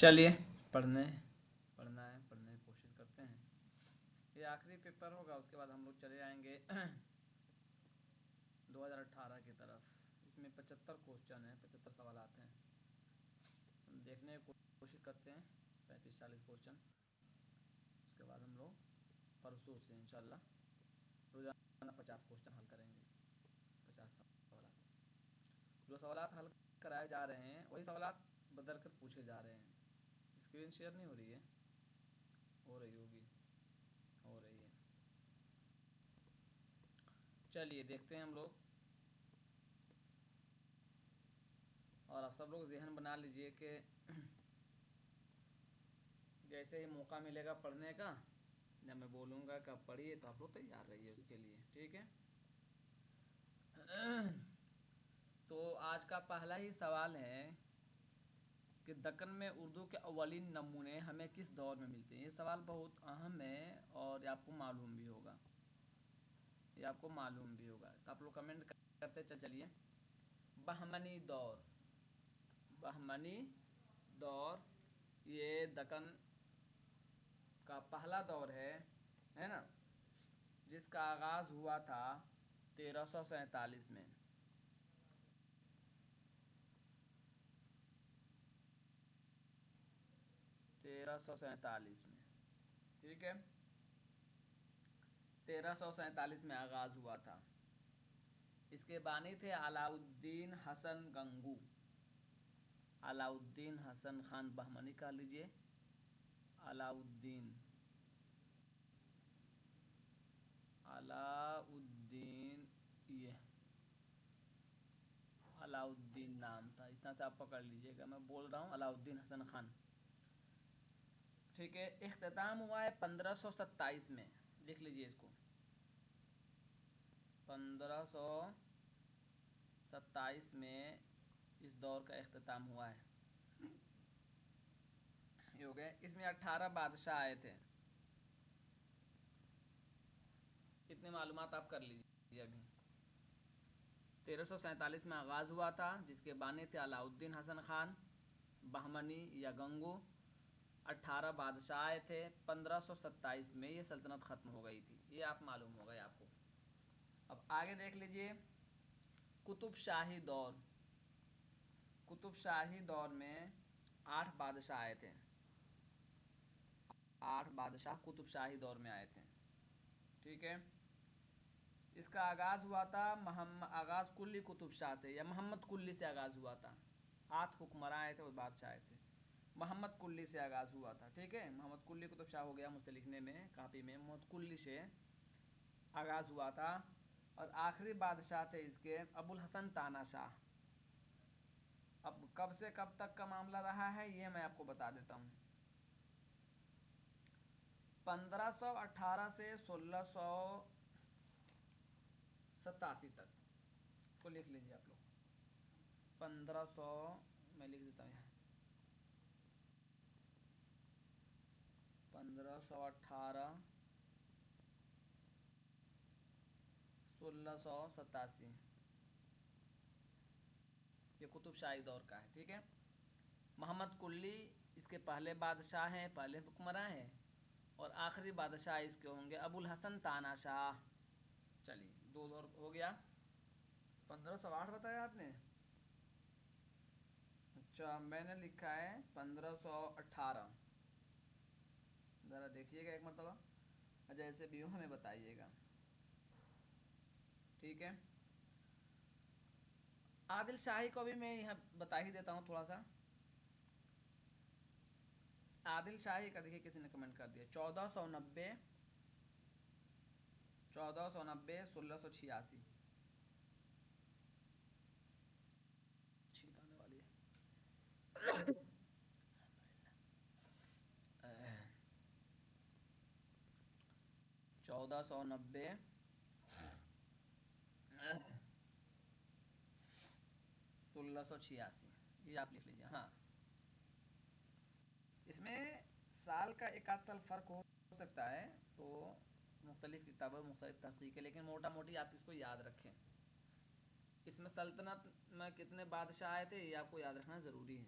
चलिए पढ़ने पढ़ना है, पढ़ने की कोशिश करते हैं। ये आखिरी पेपर होगा, उसके बाद हम लोग चले जाएंगे 2018 की तरफ। इसमें 75 क्वेश्चन हैं, 75 सवाल हैं। देखने की कोशिश करते हैं 35-40 क्वेश्चन। उसके बाद हम लोग परसों से इंशाल्लाह रोज़ाना 50 क्वेश्चन हल करेंगे। 50 सवाल जो सवाल हल कराए जा रहे हैं वही सवाल बदल कर पूछे जा रहे हैं। स्क्रीन शेयर नहीं हो रही है, हो रही होगी, हो रही है। चलिए देखते हैं हम लोग। और आप सब लोग जहन बना लीजिए कि जैसे ही मौका मिलेगा पढ़ने का, जब मैं बोलूँगा कि आप पढ़िए तो आप लोग तैयार रहिए उसके लिए, ठीक है। तो आज का पहला ही सवाल है कि दक्कन में उर्दू के अव्वलीन नमूने हमें किस दौर में मिलते हैं। ये सवाल बहुत अहम है और ये आपको मालूम भी होगा, ये आपको मालूम भी होगा। तो आप लोग कमेंट करते चलिए। बहमनी दौर, बहमनी दौर ये दक्कन का पहला दौर है ना, जिसका आगाज़ हुआ था 1347 में। 1347 में, ठीक है। 1347 में आगाज़ हुआ था। इसके बानी थे अलाउद्दीन हसन गंगू, अलाउद्दीन हसन खान बहमनी कह लीजिए। अलाउद्दीन, अलाउद्दीन, ये अलाउद्दीन नाम था, इतना से आप पकड़ लीजिएगा। मैं बोल रहा हूँ अलाउद्दीन हसन खान, ठीक है। इख्तिताम हुआ है 1527 में, लिख लीजिए इसको। 1527 में इस दौर का इख्तिताम हुआ है। ये हो गए। इसमें 18 बादशाह आए थे। इतने मालूमात आप कर लीजिए अभी। 1347 में आगाज़ हुआ था, जिसके बानी थे अलाउद्दीन हसन खान बहमनी या गंगू। 18 बादशाह आए थे। 1527 में ये सल्तनत ख़त्म हो गई थी, ये आप मालूम हो गए आपको। अब आगे देख लीजिए कुतुब शाही दौर। कुतुब शाही दौर में 8 बादशाह आए थे। 8 बादशाह कुतुब शाही दौर में आए थे, ठीक है। इसका आगाज़ हुआ था आगाज़ कुल्ली कुतुब शाह से या मोहम्मद कुल्ली से आगाज़ हुआ था। 8 हुक्मरान आए थे और बादशाह आए थे। मोहम्मद कुल्ली से आगाज़ हुआ था, ठीक है। मोहम्मद कुल्ली कुतुब शाह हो गया मुझसे लिखने में कापी में। मोहम्मद कुल्ली से आगाज़ हुआ था और आखिरी बादशाह थे इसके अबुल हसन ताना शाह। अब कब से कब तक का मामला रहा है ये मैं आपको बता देता हूँ। 1518 से 1687 तक को लिख लीजिए आप लोग। 1500 मैं लिख देता हूँ यहाँ, 1518 1687 ये कुतुब शाही दौर का है, ठीक है। मोहम्मद कुल्ली इसके पहले बादशाह हैं, पहले हुक्मरान हैं और आखिरी बादशाह इसके होंगे अबुल हसन ताना शाह। चलिए 2 दौर हो गया। 1508 बताया आपने? अच्छा मैंने लिखा है 1518। ज़रा देखिएगा एक मरतबा, जैसे भी हो हमें बताइएगा, ठीक है। आदिल शाही को भी मैं यहाँ बता ही देता हूँ थोड़ा सा। आदिल शाही का देखिए किसी ने कमेंट कर दिया 1490, 1490 1686 छींक आने वाली है। 1490 1686 ये आप लिख लीजिए। हाँ इसमें साल का एक आध साल फ़र्क हो सकता है, तो मुख्तलिफ़ किताबों मुख्तलिफ तहकीक है, लेकिन मोटा मोटी आप इसको याद रखें। इसमें सल्तनत में कितने बादशाह आए थे ये आपको याद रखना ज़रूरी है।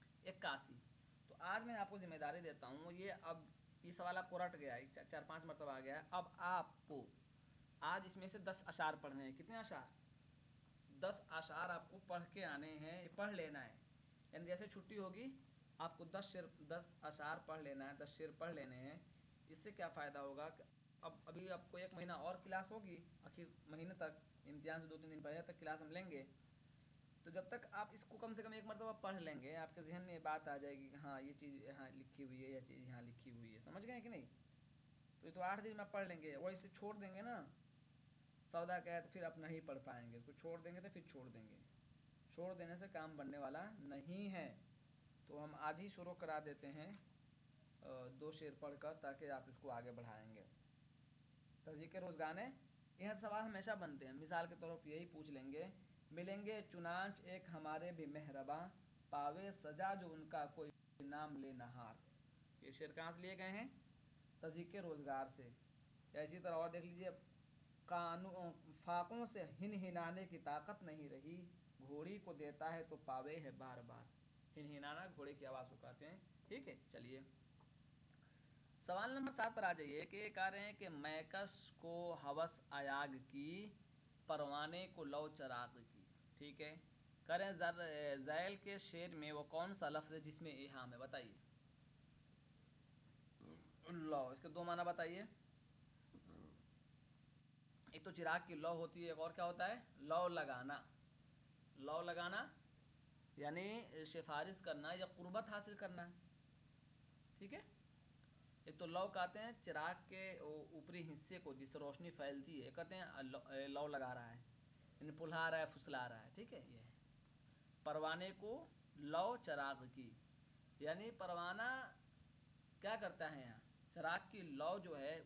81। तो आज मैं आपको जिम्मेदारी देता हूँ, ये अब ये सवाल आपको रट गया है, 4-5 मरतबा आ गया है। अब आपको आज इसमें से 10 अशार पढ़ने हैं। कितने अशार? 10 अशार आपको पढ़ के आने हैं, पढ़ लेना है। यानी जैसे छुट्टी होगी आपको 10 अशार पढ़ लेना है, 10 शेर पढ़ लेने हैं। इससे क्या फ़ायदा होगा कि अब अभी आपको 1 महीना और क्लास होगी, आखिर महीने तक, इम्तिहान से 2-3 दिन पहले तक क्लास हम लेंगे। तो जब तक आप इसको कम से कम एक मरतबा पढ़ लेंगे, आपके जहन में ये बात आ जाएगी कि हाँ ये चीज़ यहाँ लिखी हुई है, यह चीज़ यहाँ लिखी हुई है। समझ गए कि नहीं? तो ये तो 8 दिन में पढ़ लेंगे। वैसे छोड़ देंगे ना, सौदा क्या है, तो फिर आप नहीं पढ़ पाएंगे। इसको छोड़ देंगे तो फिर छोड़ देंगे, छोड़ देने से काम बनने वाला नहीं है। तो हम आज ही शुरू करा देते हैं 2 शेर पढ़कर, ताकि आप इसको आगे बढ़ाएंगे। तहजीक रोज़गाने, यह सवाल हमेशा बनते हैं। मिसाल के तौर पर यही पूछ लेंगे, मिलेंगे चुनाच एक हमारे भी मेहरबा, पावे सजा जो उनका कोई नाम ले नहार। ये शेर कहाँ से लिए गए हैं? तहजीक रोज़गार से। या इसी तरह और देख लीजिए, कानून फाकों से हिन हिनाने की ताकत नहीं रही, घोड़ी को देता है तो पावे है बार बार। हिन हिनाना घोड़े की आवाज़ को कहते हैं। ठीक है, चलिए सवाल नंबर 7 पर आ जाइए कि कह रहे हैं कि मैकस को हवस आयाग की, परवाने को लौ चराग की। ठीक है, कह रहे हैं ज़ैल के शेर में वो कौन सा लफ्ज़ है जिसमें इहाम है? बताइए। लौ, इसके दो माना बताइए। एक तो चिराग की लौ होती है, एक और क्या होता है? लौ लगाना। लौ लगाना यानी सिफारिश करना या कुर्बत हासिल करना। ठीक है, एक तो लौ कहते हैं चिराग के ऊपरी हिस्से को जिससे रोशनी फैलती है, कहते हैं लौ लगा रहा है, यानी पुल्हा रहा है, फुसला रहा है। ठीक है, ये है। परवाने को लौ चराग की, यानी परवाना क्या करता है यहाँ? चिराग की लौ जो है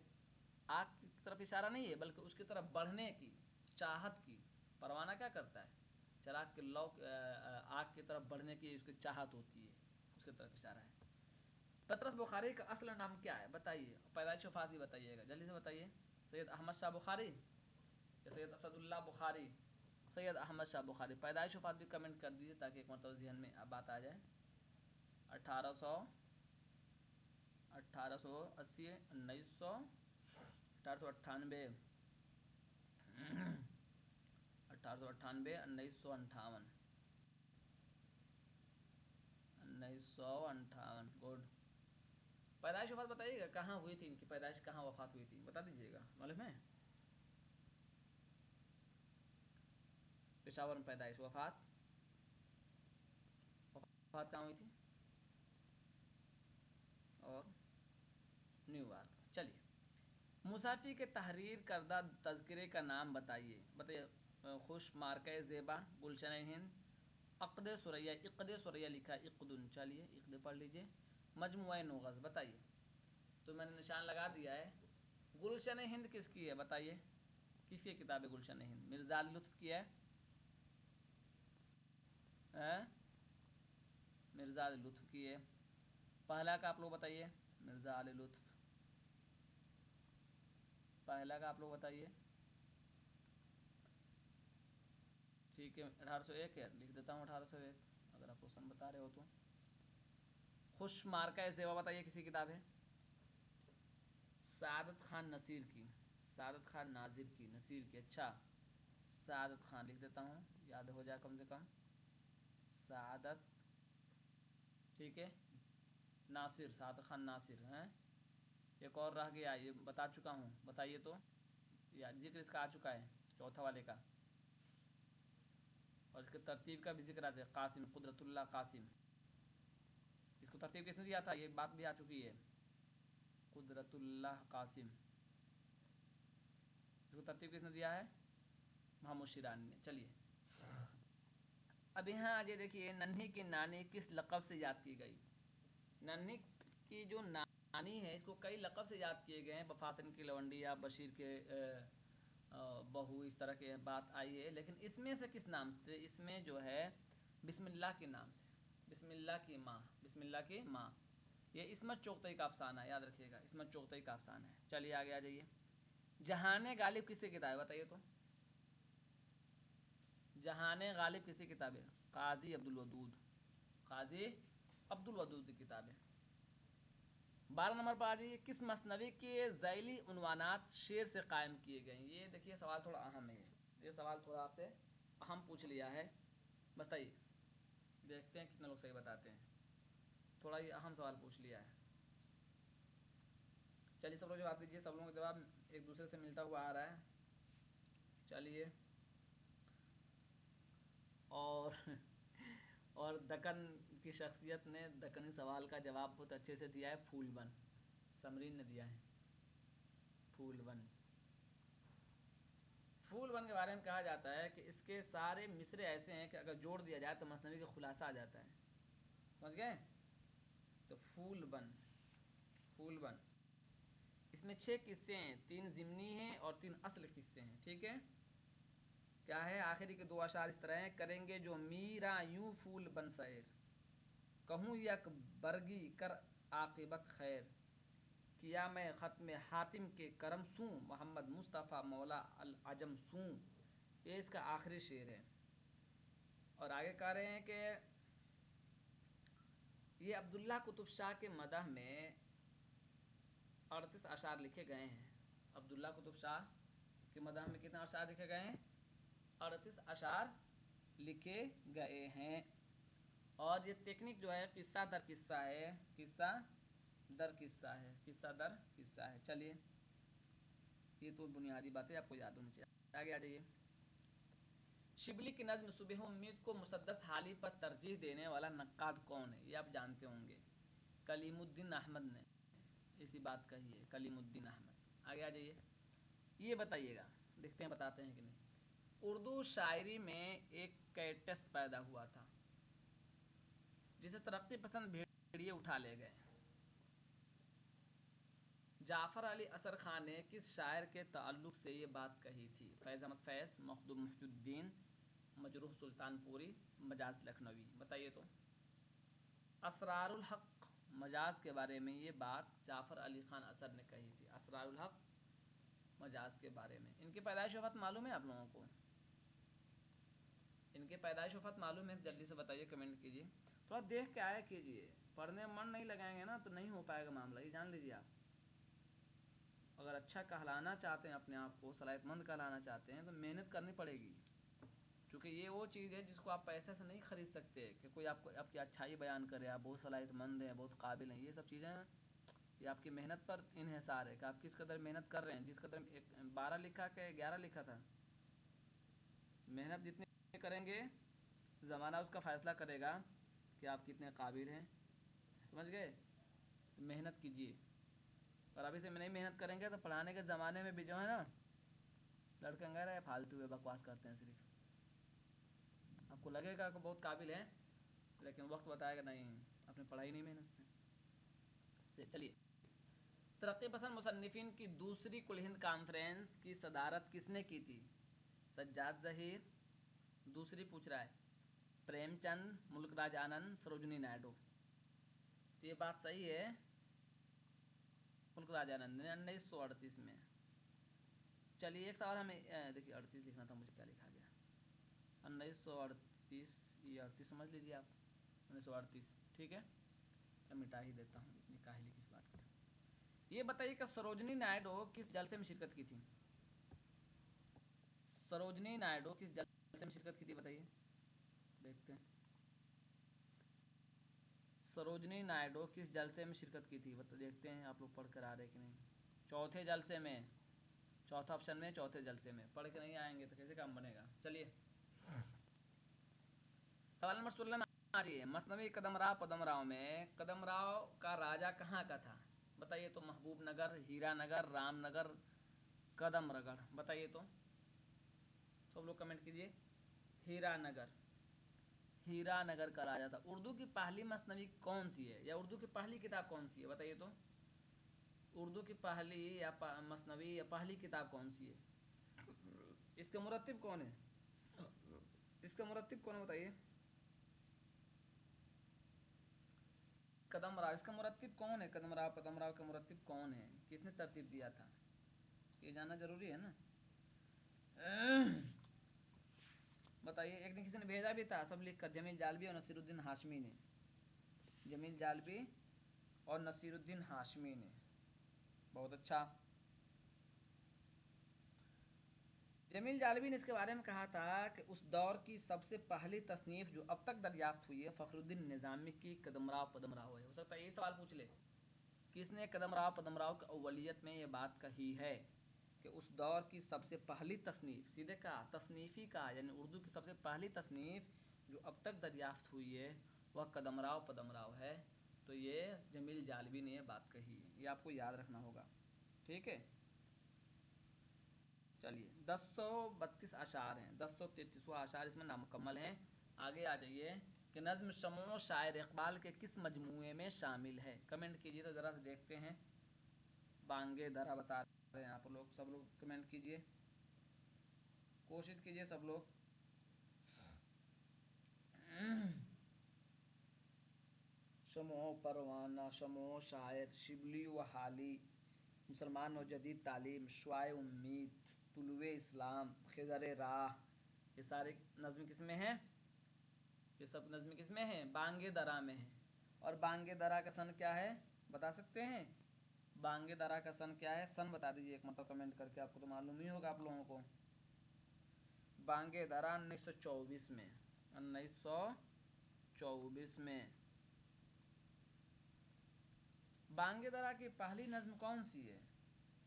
आग की तरफ इशारा नहीं है, बल्कि उसकी तरफ बढ़ने की चाहत की। परवाना क्या करता है? चिराग की लौ आग की तरफ बढ़ने की उसकी चाहत होती है, उसकी तरफ इशारा है। पतरस बुखारी का असल नाम क्या है? बताइए। पैदाइश वफात भी बताइएगा, जल्दी से बताइए। सैयद अहमद शाह बुखारी या सैयद असदुल्ला बुखारी? सैयद अहमद शाह बुखारी। पैदाइश वफात भी कमेंट कर दीजिए ताकि एक मतलब जहन में बात आ जाए। 1880, 1900, 1898, 1898, 1958, 1958। गुड। पैदाइश वफात बताइएगा, कहाँ हुई थी इनकी पैदाइश, कहाँ वफात हुई थी, बता दीजिएगा। मालूम है? पेशावर में पैदाइश, वफात वफात कहाँ हुई थी? और न्यूयॉर्क। चलिए मुसाफ़ी के तहरीर करदा तज़किरे का नाम बताइए। बताइए। खुश, मार्के ज़ेबा, गुलशन हिंद, इक़्द सुरैया लिखा है, इक़्दुन। चलिए इक़्द पढ़ लीजिए। मजमुआ नुग़ज़ बताइए। तो मैंने निशान लगा दिया है। गुलशन हिंद किसकी है? बताइए, किसकी किताब है गुलशन हिंद? मिर्ज़ा अली लुत्फ़ की है? मिर्ज़ा अली लुत्फ़ की है। पहला का आप लोग बताइए। मिर्ज़ा अली लुत्फ़, पहला का आप लोग बताइए। ठीक है, 1801 है, लिख देता हूँ 1801, अगर आप क्वेश्चन बता रहे हो तो। खुश, मार्का ज़ेबा बताइए किसी किताब है? सादत खान नसीर की, सादत खान नाजिर की, नसीर की। अच्छा, सादत खान लिख देता हूँ, याद हो जाए कम से कम। सादत, ठीक है, नासिर, सादत खान नासिर हैं। एक और रह गया, ये बता चुका हूँ, बताइए तो। या जिक्र इसका आ चुका है, चौथा वाले का। और इसके तरतीब का भी जिक्र आता है, कासिम, कुदरतुल्लाह कासिम। इसको तरतीब किसने दिया था? ये बात भी आ चुकी है, कुदरतुल्लाह कासिम। इसको तरतीब किसने दिया है? महमूद शिरानी ने। चलिए अब यहाँ आज ये देखिए, नन्ही की नानी किस लक़ब से याद की गई? नन्ही की जो नानी है, इसको कई लक़ब से याद किए गए हैं। बफातन की लवंडी या बशीर के बहू, इस तरह के बात आई है। लेकिन इसमें से किस नाम से? इसमें जो है बिस्मिल्लाह के नाम से, बिस्मिल्लाह की माँ, बिस्मिल्लाह की माँ। ये इस्मत चुग़तई का अफसाना है, याद रखिएगा, इस्मत चुग़तई का अफसाना है। चलिए आगे आ जाइए। जहान गालिब किसकी किताब है? बताइए तो। जहान गालिब किसकी किताब है? काजी अब्दुल वदूद, काजी अब्दुल वदूद की किताब है। 12 नंबर पर आ जाइए, किस मसनवी के ज़ैली उन्वानात शेर से कायम किए गए हैं। ये देखिए सवाल थोड़ा अहम है, ये सवाल थोड़ा आपसे अहम पूछ लिया है, बताइए। देखते हैं कितने लोग सही बताते हैं, थोड़ा ये अहम सवाल पूछ लिया है। चलिए सब लोग जवाब दीजिए, सब लोगों का जवाब एक दूसरे से मिलता हुआ आ रहा है। चलिए, और और दक्कन की शख्सियत ने दक्कनी सवाल का जवाब बहुत अच्छे से दिया है, फूलबन, समरीन ने दिया है फूलबन। फूलबन के बारे में कहा जाता है कि इसके सारे मिसरे ऐसे हैं कि अगर जोड़ दिया जाए तो मसनवी का खुलासा आ जाता है, समझ गए। तो फूलबन, फूलबन इसमें 6 किस्से हैं, 3 ज़िमनी हैं और 3 असल किस्से हैं, ठीक है। क्या है, आखिरी के 2 अशार इस तरह हैं, करेंगे जो मीरा यूं फूल बन सैर, कहूँ यक बरगी कर आकिबत खैर, किया मैं ख़त्म हातिम के करम सूँ, मोहम्मद मुस्तफ़ा मौला अल अजम सूँ। ये इसका आखिरी शेर है। और आगे कह रहे हैं कि ये अब्दुल्ला कुतुब शाह के मदह में 38 अशार लिखे गए हैं। अब्दुल्ला कुतुब शाह के मदह में कितने अशार लिखे गए हैं? 38 अशार लिखे गए हैं। और ये टेक्निक जो है किस्सा दर किस्सा है, किस्सा दर किस्सा है, किस्सा दर किस्सा है। चलिए, ये तो बुनियादी बातें आपको याद होनी चाहिए। आगे आ जाइए। शिबली की नज़्म सुबह उम्मीद को मुसद्दस हाली पर तरजीह देने वाला नक्काद कौन है? ये आप जानते होंगे, कलीमुद्दीन अहमद ने इसी बात कही है, कलीमुद्दीन अहमद। आगे आ जाइए, ये बताइएगा, देखते हैं बताते हैं कि नहीं। उर्दू शायरी में एक कैटस पैदा हुआ था जिसे तरक्की पसंद भेड़िए उठा ले गए। जाफ़र अली असर खान ने किस शायर के ताल्लुक़ से ये बात कही थी? फैज़ अहमद फैज़, मखदूम मुहिउद्दीन, मजरूह सुल्तानपुरी, मजाज लखनवी। बताइए तो। असरारुल हक़ मजाज के बारे में ये बात जाफ़र अली ख़ान असर ने कही थी, असरारुल हक़ मजाज के बारे में। इनकी पैदाइश वफ़ात मालूम है आप लोगों को? इनके पैदाइश वफ़ात मालूम है? जल्दी से बताइए, कमेंट कीजिए। थोड़ा देख के आया कीजिए, पढ़ने में मन नहीं लगाएंगे ना तो नहीं हो पाएगा मामला, ये जान लीजिए आप। अगर अच्छा कहलाना चाहते हैं, अपने आप को सलाहियतमंद कहलाना चाहते हैं, तो मेहनत करनी पड़ेगी। क्योंकि ये वो चीज़ है जिसको आप पैसे से नहीं खरीद सकते, कि कोई आपको आपकी अच्छाई बयान करे, आप बहुत सलाहियतमंद हैं, बहुत काबिल हैं। ये सब चीज़ें, ये आपकी मेहनत पर इन्हिसार है कि आप किस कदर मेहनत कर रहे हैं। जिस कदर 12 लिखा के 11 लिखा था, मेहनत जितनी करेंगे ज़माना उसका फ़ैसला करेगा कि आप कितने काबिल हैं, समझ गए। तो मेहनत कीजिए, और अभी से नहीं मेहनत करेंगे तो पढ़ाने के ज़माने में भी जो है ना, लड़के कह रहे हैं फालतू में बकवास करते हैं सिर्फ। आपको लगेगा कि बहुत काबिल हैं, लेकिन वक्त बताएगा नहीं, आपने पढ़ाई नहीं मेहनत से। चलिए, तरक्की पसंद मुसन्निफ़िन की दूसरी कुल हिंद कॉन्फ्रेंस की सदारत किसने की थी? सज्जाद ज़हीर। दूसरी पूछ रहा है प्रेमचंद, मुल्कराज आनंद, सरोजनी नायडू। तो ये बात सही है, मुल्कराज आनंद ने 1938 में। चलिए, एक सवाल हमें देखिए, 38 लिखना था मुझे, क्या लिखा गया? 1938, ये 38 समझ लीजिए आप, 1938, ठीक है। मैं मिटा ही देता हूँ, इतनी काहली किस बात की। ये बताइए कि सरोजनी नायडू किस जलसे में शिरकत की थी? सरोजनी नायडू किस जलसे में शिरकत की थी, बताइए, देखते हैं। सरोजनी नायडू किस जलसे में शिरकत की थी, बता, देखते हैं आप लोग पढ़ कर आ रहे कि नहीं। चौथे जलसे में, चौथा ऑप्शन में, चौथे जलसे में। पढ़ के नहीं आएंगे तो कैसे काम बनेगा। चलिए, सवाल नंबर 16 में आ रही है, मसनवी कदमराव पदमराव में कदमराव का राजा कहाँ का था? बताइए तो। महबूब नगर, हीरा नगर, रामनगर, कदमरगढ़। बताइए तो, सब लोग कमेंट कीजिए। हीरा नगर, हीरा नगर का राजा था। उर्दू की पहली मसनवी कौन सी है, या उर्दू की पहली किताब कौन सी है? बताइए तो। उर्दू की पहली या मसनवी या पहली किताब कौन सी है? इसका मुरत्तिब कौन है? इसका मुरत्तिब कौन है, बताइए। कदमराव, इसका मुरत्तिब कौन है? कदमराव पदमराव का मुरत्तिब कौन है? किसने तरतीब दिया था? ये जानना जरूरी है ना। बताइए। एक दिन किसी ने भेजा भी था, सब लिख कर, जमील जालवी और नसीरुद्दीन हाशमी ने। जमील जालबी और नसीरुद्दीन हाशमी ने। बहुत अच्छा। जमील जालबी ने इसके बारे में कहा था कि उस दौर की सबसे पहली तसनीफ़ जो अब तक दरियाफ्त हुई है फ़खरुद्दीन निज़ामी की कदमराव पदमराव है। हो सकता है ये सवाल पूछ ले, किसने कदमराव पदमराव की अव्वलियत में ये बात कही है कि उस दौर की सबसे पहली तसनीफ़, सीधे कहा तसनीफ़ी का, यानी उर्दू की सबसे पहली तसनीफ़ जो अब तक दरियाफ्त हुई है वह कदमराव पदमराव है। तो ये जमील जालबी ने यह बात कही है, ये आपको याद रखना होगा। ठीक है, चलिए 1032 आशार हैं, 1033वां आशार इसमें नामुकम्मल हैं। आगे आ जाइए कि नज़्म शमो शायर इकबाल के किस मजमूए में शामिल है। कमेंट कीजिए तो ज़रा देखते हैं। बांगे दरा बता रहे हैं आप लोग, सब लोग कमेंट कीजिए, कोशिश कीजिए सब लोग। शमो परवाना, शमो शायर, शिबली व हाली, मुसलमान व जदीद तालीम, शुआए उम्मीद, तुलुए इस्लाम, खिज़र राह, ये सारे नज़्म किस में हैं? ये सब नज़्म किस में हैं? बांगे दरा में है। और बांगे दरा का सन क्या है, बता सकते हैं? बांगे दरा का सन क्या है? सन बता दीजिए एक मतलब कमेंट करके, आपको तो मालूम ही होगा आप लोगों को। बांगे दरा 1924 में, 1924 में। बांगे दरा की पहली नज़्म कौन सी है?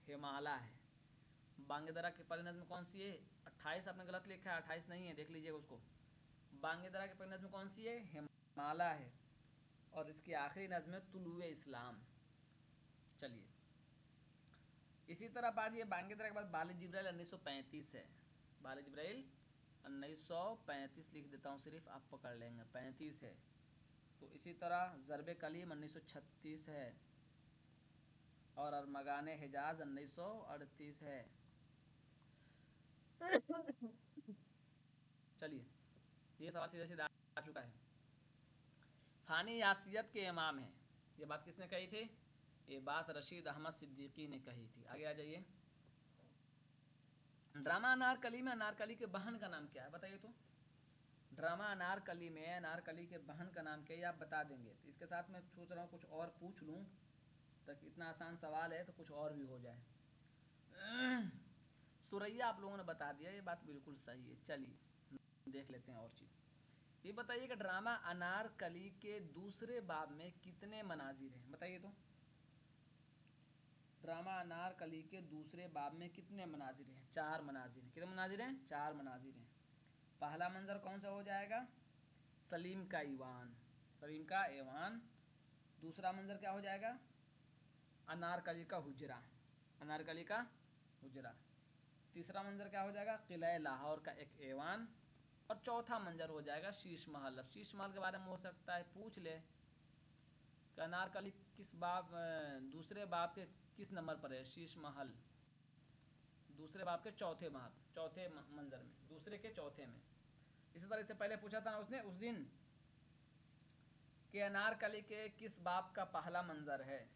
हिमाला है। बांगे दरा की पहली नज़्म कौन सी है? 28 आपने गलत लिखा है, 28 नहीं है, देख लीजिएगा उसको। बांगे दरा की पहली नज़्म कौन सी है? हिमाला है। और इसकी आखिरी नज़्म है तुलुए इस्लाम। चलिए इसी तरह बात, ये बांगे दरा के बाद बाल जिब्राइल 1935 है। बाल जिब्राइल 1935 लिख देता हूँ सिर्फ, आप पकड़ लेंगे, 35 है। तो इसी तरह ज़रब कलीम 1936 है और अरमगान हिजाज 1938 है। चलिए ये सवाल सीधे सीधे आ चुका है। फ़ानी यासियत के इमाम हैं, ये बात किसने कही थी? ये बात रशीद अहमद सिद्दीकी ने कही थी। आगे आ जाइए। ड्रामा अनारकली में अनारकली के बहन का नाम क्या है, बताइए तो। ड्रामा अनारकली में अनारकली के बहन का नाम क्या है, आप बता देंगे। तो इसके साथ मैं सोच रहा हूँ कुछ और पूछ लूँ, तक इतना आसान सवाल है तो कुछ और भी हो जाए। सुरैया आप लोगों ने बता दिया, ये बात बिल्कुल सही है। चलिए देख लेते हैं और चीज़। ये बताइए कि ड्रामा अनारकली के दूसरे बाब में कितने मनाजिर हैं, बताइए तो। ड्रामा अनारकली के दूसरे बाब में कितने मनाजिर हैं? 4 मनाजिर हैं। कितने मनाजिर हैं? 4 मनाजिर हैं। पहला मंजर कौन सा हो जाएगा? सलीम का ईवान, सलीम का ईवान। दूसरा मंजर क्या हो जाएगा? अनारकली का हुजरा, अनारकली का हुजरा। तीसरा मंजर क्या हो जाएगा? किला लाहौर का एक ऐवान। और चौथा मंजर हो जाएगा शीश महल। अब शीश महल के बारे में हो सकता है पूछ ले कि अनारकली किस बाब, दूसरे बाब के किस नंबर पर है शीश महल? दूसरे बाब के चौथे मंजर में, दूसरे के चौथे में। इसी तरह से पहले पूछा था ना उसने उस दिन कि अनारकली के किस बाब का पहला मंजर है।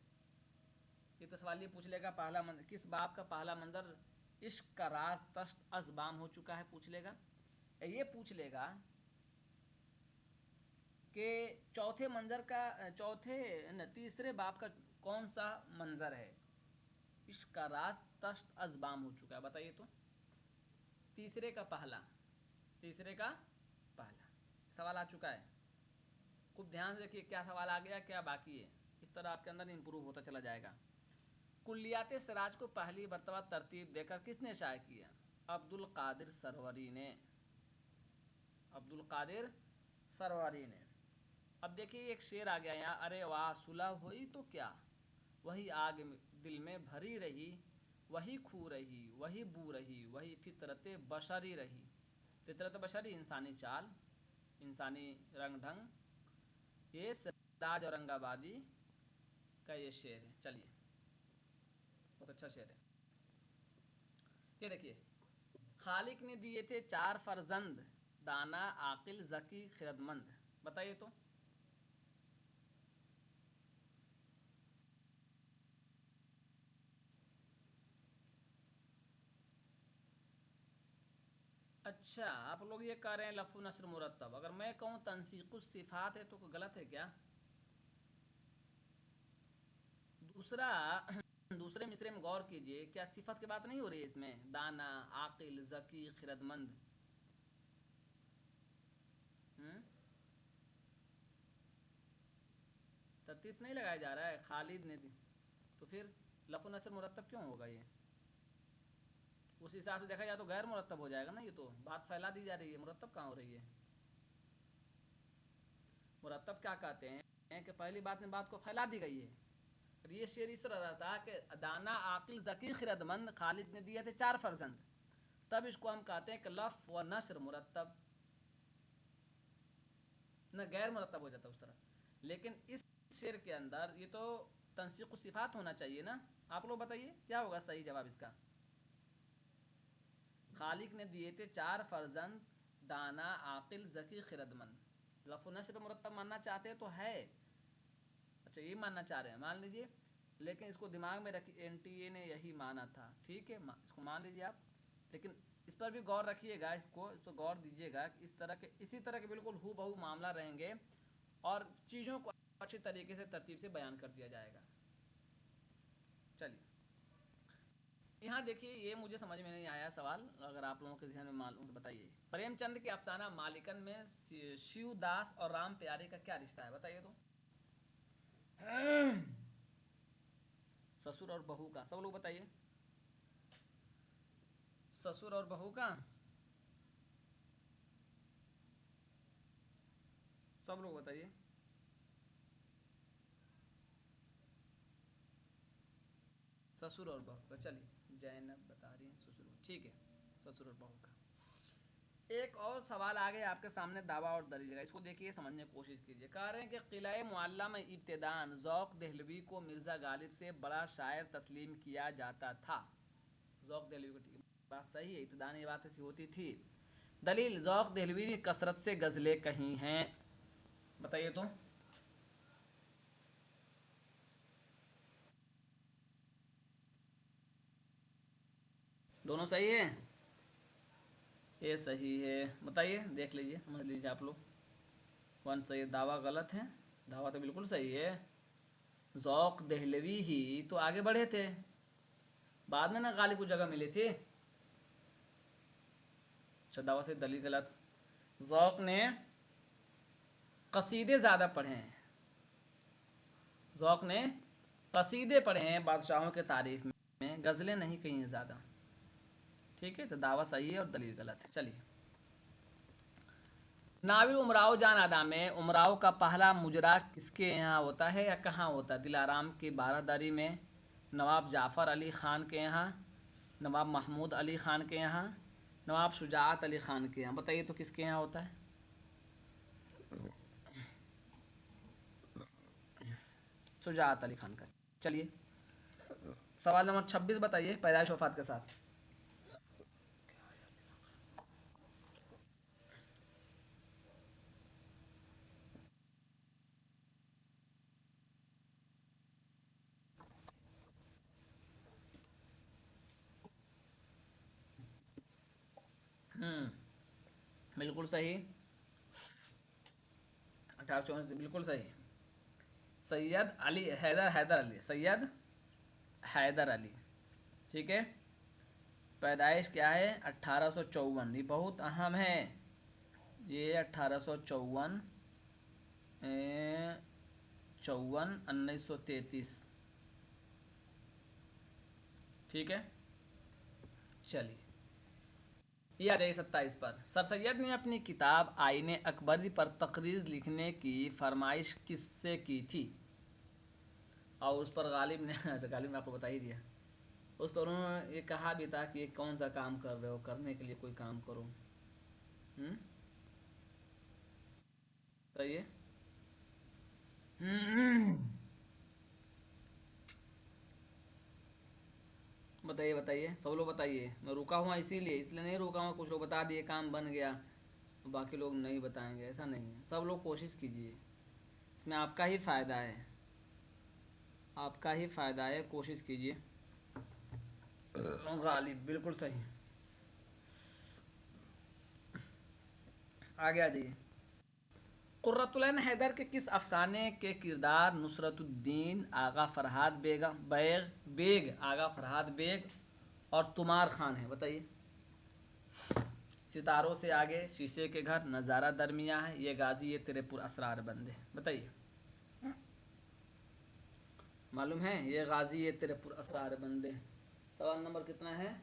ये तो सवाल ये पूछ लेगा, पहला मंजर किस बाब का पहला मंजर इश्क का राज तश्त अज़बाम हो चुका है, पूछ लेगा। ये पूछ लेगा कि चौथे मंजर का, तीसरे बाब का कौन सा मंजर है इश्क का राज तश्त अज़बाम हो चुका है, बताइए तो। तीसरे का पहला, तीसरे का पहला सवाल आ चुका है। खूब ध्यान से देखिए क्या सवाल आ गया क्या बाकी है, इस तरह आपके अंदर इम्प्रूव होता चला जाएगा। कुल्लियात सिराज को पहली मरतबा तरतीब देकर किसने शाये किया? अब्दुल कादिर सरवरी ने, अब्दुल कादिर सरवरी ने। अब देखिए एक शेर आ गया यहाँ, अरे वाह सुलह हुई तो क्या, वही आग दिल में भरी रही, वही खू रही, वही बू रही, वही फितरत बशरी रही। फितरत बशरी इंसानी चाल, इंसानी रंग ढंग, ये सिराज औरंगाबादी का ये शेर है। चलिए बहुत अच्छा शेर है। ये देखिए, खालिक ने दिए थे 4 फर्जंद, दाना आकिल जकी खिरदमंद, बताइए तो। अच्छा आप लोग ये कह रहे हैं लफ़्ज़ नस्र मुरतब, अगर मैं कहूँ तनसीकुस सिफ़ात है तो गलत है क्या? दूसरा दूसरे मिसरे में गौर कीजिए, क्या सिफत की बात नहीं हो रही है इसमें? दाना, आकिल, जकी, खिरदमंद। हम्म तरतीब से नहीं लगाया जा रहा है। खालिद ने तो फिर लफो नसर मुरतब क्यों होगा ये? उस हिसाब से देखा जाए तो गैर मुरतब हो जाएगा ना। ये तो बात फैला दी जा रही है, मुरतब कहाँ हो रही है? मुरतब क्या कहते हैं कि पहली बात में बात को फैला दी गई है। और ये शेर इस तरह था कि दाना, आकिल, जकी, खिरदमंद, खालिद ने दिए थे 4 फर्जंद। तब इसको हम कहते हैं कि लफ व नशर मुरतब, न गैर मुरतब हो जाता उस तरह। लेकिन इस शेर के अंदर ये तो तंसीक सिफात होना चाहिए ना। आप लोग बताइए क्या होगा सही जवाब इसका? खालिक ने दिए थे 4 फर्जंद, दाना, आकिल, जकी, खिरदमंद। लफ नशर मुरतब मानना चाहते हैं तो है। अच्छा ये मानना चाह रहे हैं, मान लीजिए। लेकिन इसको दिमाग में रखिए, एनटीए ने यही माना था, ठीक है, इसको मान लीजिए आप। लेकिन इस पर भी गौर रखिएगा, इस पर गौर दीजिएगा कि इसी तरह के बिल्कुल हू बहू मामला रहेंगे और चीज़ों को अच्छी तरीके से तरतीब से बयान कर दिया जाएगा। चलिए यहाँ देखिए, ये मुझे समझ में नहीं आया सवाल, अगर आप लोगों के ध्यान में मालूम तो बताइए। प्रेमचंद के अफसाना मालिकन में शिवदास और राम प्यारे का क्या रिश्ता है, बताइए तो। ससुर और बहू का, सब लोग बताइए। ससुर और बहू का, सब लोग बताइए। ससुर और बहू का, चलिए जैनब बता रही हैं ससुर, ठीक है, ससुर और बहू का। एक और सवाल आ गया आपके सामने, दावा और दलील का। इसको देखिए, समझने की कोशिश कीजिए। कह रहे हैं कि किला मुअल्ला में इब्तिदान ज़ौक़ दहलवी को मिर्ज़ा गालिब से बड़ा शायर तस्लीम किया जाता था। ज़ौक़ दहलवी को, बात सही है, इब्तिदान ये बात ऐसी होती थी। दलील, ज़ौक़ दहलवी ने कसरत से गज़लें कही हैं, बताइए तो। दोनों सही है? ये सही है, बताइए, देख लीजिए, समझ लीजिए आप लोग। वन सही, दावा गलत है। दावा तो बिल्कुल सही है। ज़ौक़ दहलवी ही तो आगे बढ़े थे, बाद में ना गालिब को जगह मिली थी। अच्छा, दावा से दलील गलत। ज़ौक़ ने कसीदे ज़्यादा पढ़े हैं। ज़ौक़ ने कसीदे पढ़े हैं बादशाहों के तारीफ़ में, गज़लें नहीं कही हैं ज़्यादा। ठीक है, तो दावा सही है और दलील गलत है। चलिए, नावी उमराव जान अदा में उमराव का पहला मुजरा किसके यहाँ होता है या कहाँ होता है? दिलाराम की बारादरी में, नवाब जाफ़र अली ख़ान के यहाँ, नवाब महमूद अली ख़ान के यहाँ, नवाब शुजाअत अली ख़ान के यहाँ। बताइए तो किसके यहाँ होता है? शुजाअत अली ख़ान का। चलिए, सवाल नंबर 26 बताइए, पैदाइश वफ़ात के साथ। बिल्कुल सही, 1864, बिल्कुल सही। सैयद अली हैदर, सैयद हैदर अली, ठीक है। पैदाइश क्या है? 1854, ये बहुत अहम है। ये 1854, 1933, ठीक है। चलिए, ये आ जाइए 27 पर। सर सैयद ने अपनी किताब आईने अकबरी पर तकरीज़ लिखने की फरमाइश किससे की थी? और उस पर गालिब ने अच्छा, गालिब ने आपको बता ही दिया। उस पर उन्होंने ये कहा भी था कि ये कौन सा काम कर रहे हो, करने के लिए कोई काम करो। हम्म बताइए। बताइए बताइए, सब लोग बताइए। मैं रुका हुआ इसीलिए इसलिए नहीं रुका हुआ, कुछ लोग बता दिए काम बन गया, बाकी लोग नहीं बताएंगे, ऐसा नहीं है। सब लोग कोशिश कीजिए, इसमें आपका ही फ़ायदा है, आपका ही फ़ायदा है, कोशिश कीजिए। गालिब बिल्कुल सही। आगे आ जाइए। कुर्रतुलैन हैदर के किस अफसाने के किरदार नुसरतुद्दीन आगा फरहाद बेग आगा फरहाद बेग और तुमार खान है? बताइए। सितारों से आगे, शीशे के घर, नज़ारा दरमिया है, ये गाजी, ये तेरे पुर असरार बंदे। बताइए, मालूम है? ये गाजी, ये तेरे पुर असरार बंदे। सवाल नंबर कितना है?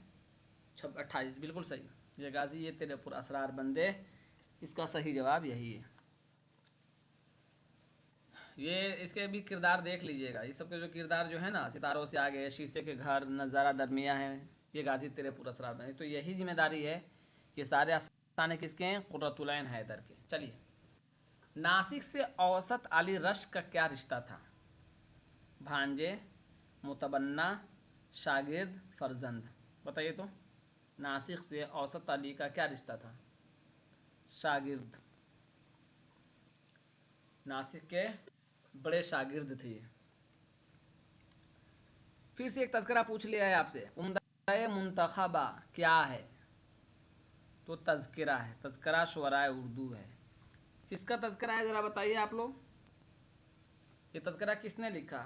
28। बिल्कुल सही। ये गाजी, ये तेरे पुर असरार बंदे, इसका सही जवाब यही है। ये इसके भी किरदार देख लीजिएगा। ये सब के जो किरदार जो है ना, सितारों से आगे, शीशे के घर, नज़ारा दरमिया है, ये गाजी, तेरे पुर असरार बंदे, तो यही जिम्मेदारी है कि सारे अफसाने किसके हैं? कुर्रतुलैन हैदर के। चलिए, नासिक से औसत अली रश्क का क्या रिश्ता था? भांजे, मुतबन्ना, शागिर्द, फर्जंद। बताइए तो, नासिक से औसत अली का क्या रिश्ता था? शागिर्द, नासिक के बड़े शागिर्द थे ये। फिर से एक तज़किरा पूछ लिया है आपसे, उम्दा मुंतखबा क्या है? तो तज़किरा है, तज़किरा शुअराए उर्दू है। किसका तज़किरा है ज़रा बताइए आप लोग। ये तज़किरा किसने लिखा?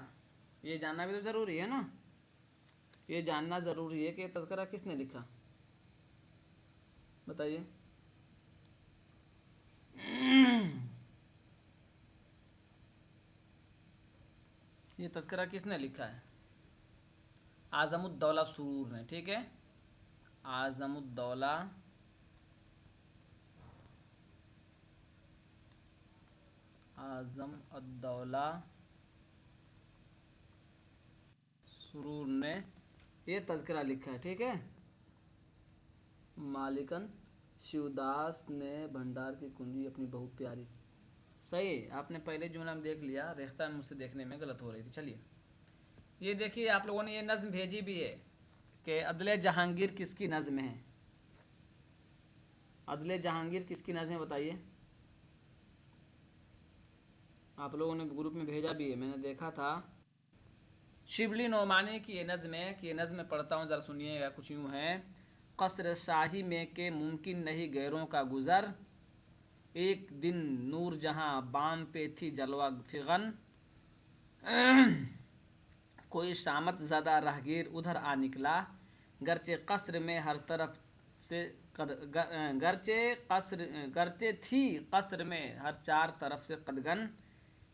ये जानना भी तो ज़रूरी है ना, ये जानना ज़रूरी है कि ये तज़किरा किसने लिखा। बताइए। ये तज़किरा किसने लिखा है? आज़मुद्दौला सुरूर ने। ठीक है, आज़मुद्दौला उद्दौला सुरूर ने ये तज़किरा लिखा है। ठीक है, मालिकन शिवदास ने भंडार की कुंजी अपनी बहुत प्यारी। सही, आपने पहले जुमला में देख लिया, रेख्ता में मुझसे देखने में गलत हो रही थी। चलिए, ये देखिए, आप लोगों ने ये नज़्म भेजी भी है कि अदले जहांगीर किसकी नज़्म है? अदले जहांगीर किसकी नज़्म है? बताइए। आप लोगों ने ग्रुप में भेजा भी है, मैंने देखा था। शिबली नोमानी की ये नज़्म है, कि ये नज़्म पढ़ता हूँ, ज़रा सुनिएगा। कुछ यूँ है, क़स्र शाही में के मुमकिन नहीं गैरों का गुज़र, एक दिन नूर जहाँ बाम पे थी जलवा फिगन, कोई शामत ज़दा रहगीर उधर आ निकला, गरचे कस्र में हर तरफ से गरचे थी कस्र में हर चार तरफ से कदगन,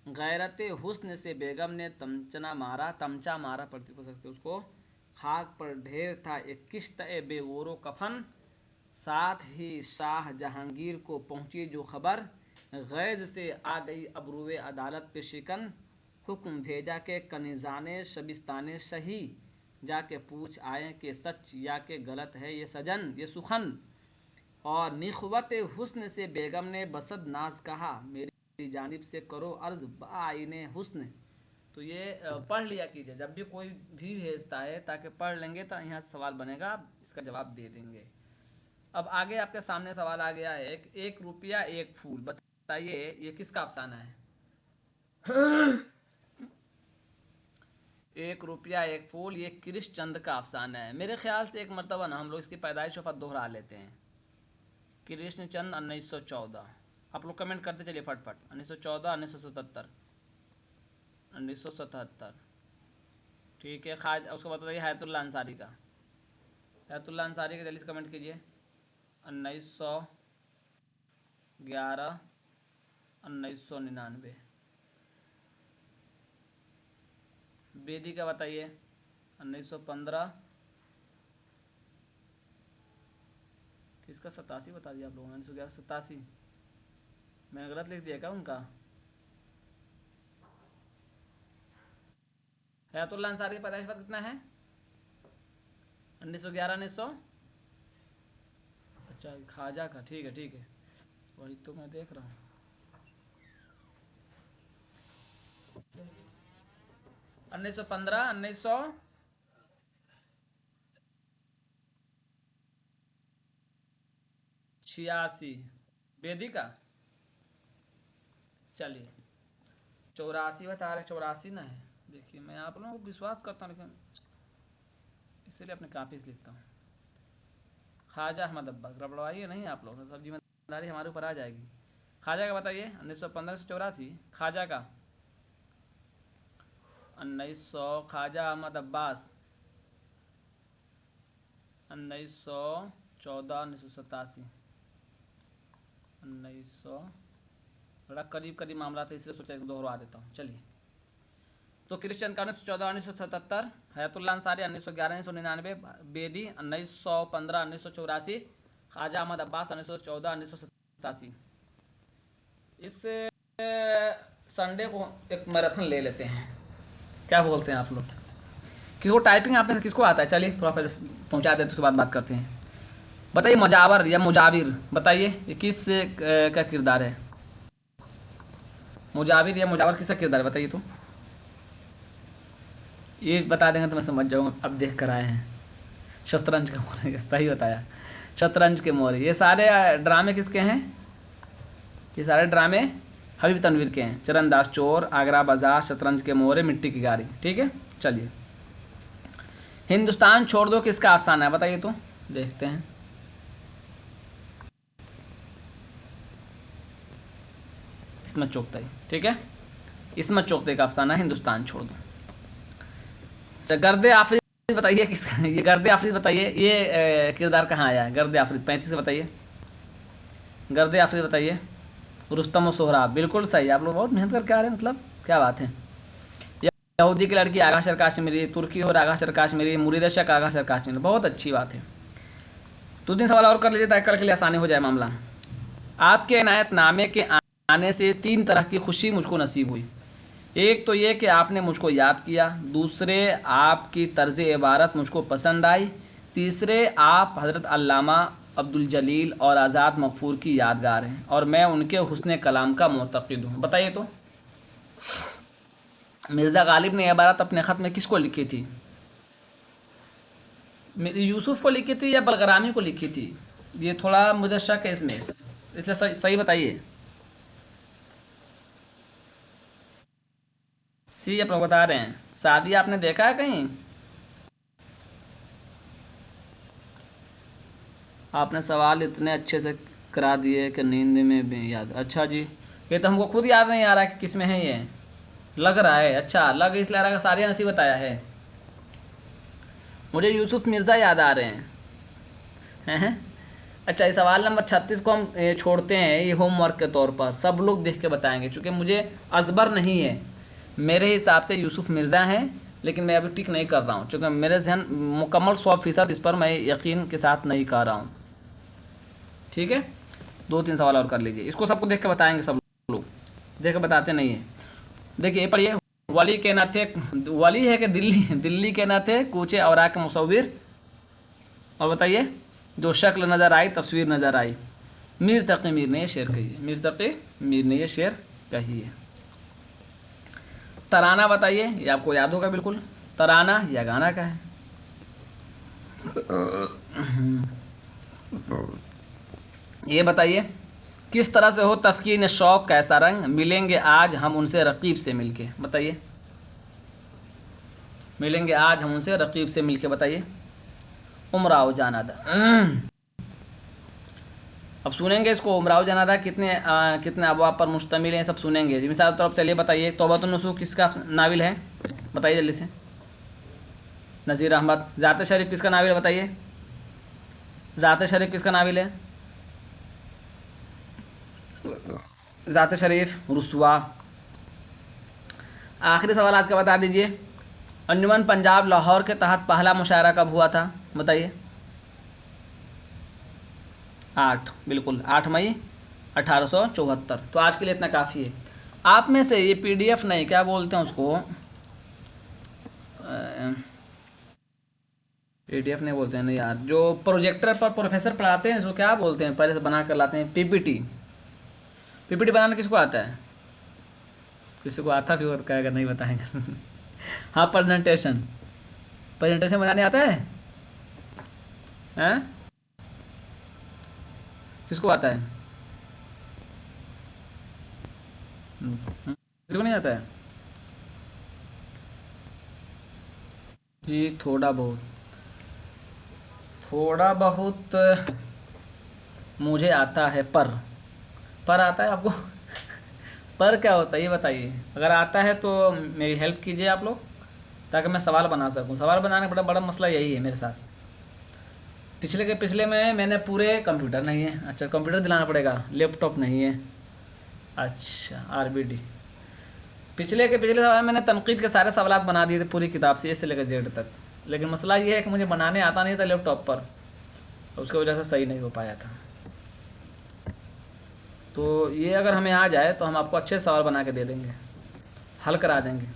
गैरत हुस्न से बेगम ने तमचा मारा पढ़ सकते उसको, खाक पर ढेर था एक किश्त ए बेगोरो कफन, साथ ही शाह जहांगीर को पहुंची जो खबर, गैज से आ गई अबरुए अदालत पे शिकन, हुक्म भेजा के कनिजाने शबिस्ताने सही, जाके पूछ आए कि सच या के गलत है ये सजन ये सुखन, और निखवत हुस्न से बेगम ने बसद नाज कहा, मेरी जानिब से करो अर्ज बाइने हुस्न। तो ये पढ़ लिया कीजिए जब भी कोई भी भेजता है, ताकि पढ़ लेंगे तो यहाँ सवाल बनेगा, इसका जवाब दे देंगे। अब आगे आपके सामने सवाल आ गया है, एक रुपया एक फूल। बताइए ये किसका अफसाना है? एक रुपया एक फूल, ये कृष्ण चंद का अफसाना है। मेरे ख्याल से एक मरतबा ना हम लोग इसकी पैदाइश वफ़ात दोहरा लेते हैं। कृष्ण चंद 1914। आप लोग कमेंट करते चलिए फटफट। 1914, 1977, 1977। ठीक है, खाज उसको बताइए हयातुल्लाह अंसारी का। हयातुल्लाह अंसारी का जल्दी से कमेंट कीजिए। 1911, 1999। बेदी का बताइए। 1915। किसका? 87 बता दिया आप लोगों ने। 1911, 87। मैंने गलत लिख दिया क्या उनका? हयातुल्लाह अंसारी का पैदाइश वक्त कितना है? 1911, 1900। अच्छा, खाजा का। ठीक है ठीक है, वही तो मैं देख रहा हूँ। 1915, 1986। बेदी का। चलिए, 84 बता रहे, 84 ना है। देखिए, मैं आप लोगों को विश्वास करता हूँ, लेकिन इसीलिए अपने कापी से लिखता हूँ। ख्वाजा अहमद अब्बा, गड़बड़वाइए नहीं आप लोग, सब जिम्मेदारी हमारे ऊपर आ जाएगी। ख्वाजा का बताइए 1915 से 84। ख्वाजा का 1900। ख्वाजा अहमद अब्बास 1914 1987। 1900 थोड़ा करीब करीब मामला था इसलिए सोचा इसको दोहरा देता हूँ। चलिए, तो क्रिश्चियन का 1914 1977। हयातुल्लाह अंसारी 1911 1999। बेदी 1915 1984। ख्वाजा अहमद अब्बास 1914 1987। इस संडे को एक मैराथन ले लेते हैं, क्या बोलते हैं आप लोग? किसको टाइपिंग आप में से किसको आता है? चलिए थोड़ा फिर पहुँचा देते उसके बाद बात करते हैं। बताइए, मजावर या मुजाविर, बताइए ये किस का किरदार है? मुजाविर या मुजावर किसका किरदार है बताइए तो। ये बता देंगे तो मैं समझ जाऊँगा, अब देख कर आए हैं। शतरंज का मोरे, सही बताया, शतरंज के मोरे। ये सारे ड्रामे किसके हैं? ये सारे ड्रामे हबीब तनवीर के हैं। चरणदास चोर, आगरा बाजार, शतरंज के मोरे, मिट्टी की गाड़ी। ठीक है, चलिए। हिंदुस्तान छोड़ दो किसका अफसाना है बताइए तो, देखते हैं। इसमत चुगताई। ठीक है, इसमत चुगताई का अफसाना हिंदुस्तान छोड़ दो। अच्छा, गर्दे आफरीद बताइए किसका? ये गर्दे आफरीद बताइए, ये किरदार कहाँ आया है? गर्दे आफरीद 35 से बताइए। गर्दे आफरीद बताइए। रुस्तम और सोहराब, बिल्कुल सही। आप लोग बहुत मेहनत करके आ रहे हैं, मतलब क्या बात है। यहूदी की लड़की आगा शर काश्मीरी, तुर्की और आगा शर काश्मीरी, मुरीद शक आगा शर काश्मीरी, बहुत अच्छी बात है। 2-3 सवाल और कर लीजिए ताकि कल के लिए आसानी हो जाए मामला। आपके इनायतनामे के आने से 3 तरह की खुशी मुझको नसीब हुई। एक तो ये कि आपने मुझको याद किया, दूसरे आपकी तर्ज़ इबारत मुझको पसंद आई, तीसरे आप हज़रत अल्लामा अब्दुल जलील और आज़ाद मग़फ़ूर की यादगार हैं और मैं उनके हुस्न कलाम का मुतक़िद हूँ। बताइए तो। मिर्ज़ा गालिब ने इबारत अपने ख़त में किसको लिखी थी? यूसुफ़ को लिखी थी या बलगरामी को लिखी थी? ये थोड़ा मुझे शक है इसमें, इसलिए सही बताइए। सी आप लोग बता रहे हैं। शादी आपने देखा है कहीं? आपने सवाल इतने अच्छे से करा दिए कि नींद में भी याद। अच्छा जी, ये तो हमको खुद याद नहीं आ रहा कि किस में है ये। लग रहा है, अच्छा लग इसलिए आ रहा है कि सारिया नसीब बताया है। मुझे यूसुफ मिर्ज़ा याद आ रहे हैं। अच्छा, ये सवाल नंबर 36 को हम छोड़ते हैं, ये होमवर्क के तौर पर सब लोग देख के बताएंगे, क्योंकि मुझे अजबर नहीं है। मेरे हिसाब से यूसुफ मिर्ज़ा हैं, लेकिन मैं अभी टिक नहीं कर रहा हूँ, क्योंकि मेरे जहन मुकम्मल 100% इस पर मैं यकीन के साथ नहीं कर रहा हूँ। ठीक है, 2-3 सवाल और कर लीजिए, इसको सबको देख के बताएंगे सब लोग, देख के बताते नहीं हैं। देखिए पढ़िए। वली के ना थे, वली है कि दिल्ली, दिल्ली के ना थे कूचे और के मुसव्विर। और बताइए, जो शक्ल नज़र आई तस्वीर नज़र आई। मीर तक़ी मीर ने ये शेर कही है, मीर तक़ी मीर ने ये शेर कही है। तराना बताइए, ये आपको याद होगा बिल्कुल। तराना या गाना का है? ये बताइए, किस तरह से हो तस्कीन शौक़ कैसा रंग, मिलेंगे आज हम उनसे रकीब से मिलके। बताइए, मिलेंगे आज हम उनसे रकीब से मिलके। बताइए। उमराव जानादा। अब सुनेंगे इसको, उमराव जानादा कितने अबवाब पर मुश्तमिल हैं, सब सुनेंगे। मिसाल तौर पर चलिए बताइए, तौबतुन नसूह किसका नाविल है? बताइए जल्दी से। नज़ीर अहमद। ज़ात शरीफ किसका नाविल है? बताइए। ज़ात शरीफ किसका नाविल है? ज़ात शरीफ रुस्वा। आखिरी सवाल आज का बता दीजिए, अंजुमन पंजाब लाहौर के तहत पहला मुशायरा कब हुआ था? बताइए। 8, बिल्कुल 8 मई 1874। तो आज के लिए इतना काफ़ी है। आप में से ये PDF नहीं, क्या बोलते हैं उसको, PDF नहीं बोलते हैं नहीं यार, जो प्रोजेक्टर पर प्रोफेसर पढ़ाते हैं उसको क्या बोलते हैं, पहले से बना कर लाते हैं, PPT बनाना किसको आता है? किसी को आता भी और कहेगा नहीं बताएंगे। हाँ, प्रेजेंटेशन बनाने आता है? हैं? किसको आता है? किसको नहीं आता है? जी थोड़ा बहुत मुझे आता है, पर पर आता है आपको? पर क्या होता है ये बताइए, अगर आता है तो मेरी हेल्प कीजिए आप लोग, ताकि मैं सवाल बना सकूं। सवाल बनाने का बड़ा बड़ा मसला यही है मेरे साथ। पिछले के पिछले में मैंने पूरे कंप्यूटर नहीं है, अच्छा कंप्यूटर दिलाना पड़ेगा, लैपटॉप नहीं है, अच्छा आरबीडी। पिछले के पिछले सवाल में मैंने तनकीद के सारे सवाल बना दिए थे पूरी किताब से, ए से लेकर जेड तक। लेकिन मसला ये है कि मुझे बनाने आता नहीं था लैपटॉप पर, उसकी वजह से सही नहीं हो पाया था। तो ये अगर हमें आ जाए तो हम आपको अच्छे सवाल बना के दे देंगे, हल करा देंगे।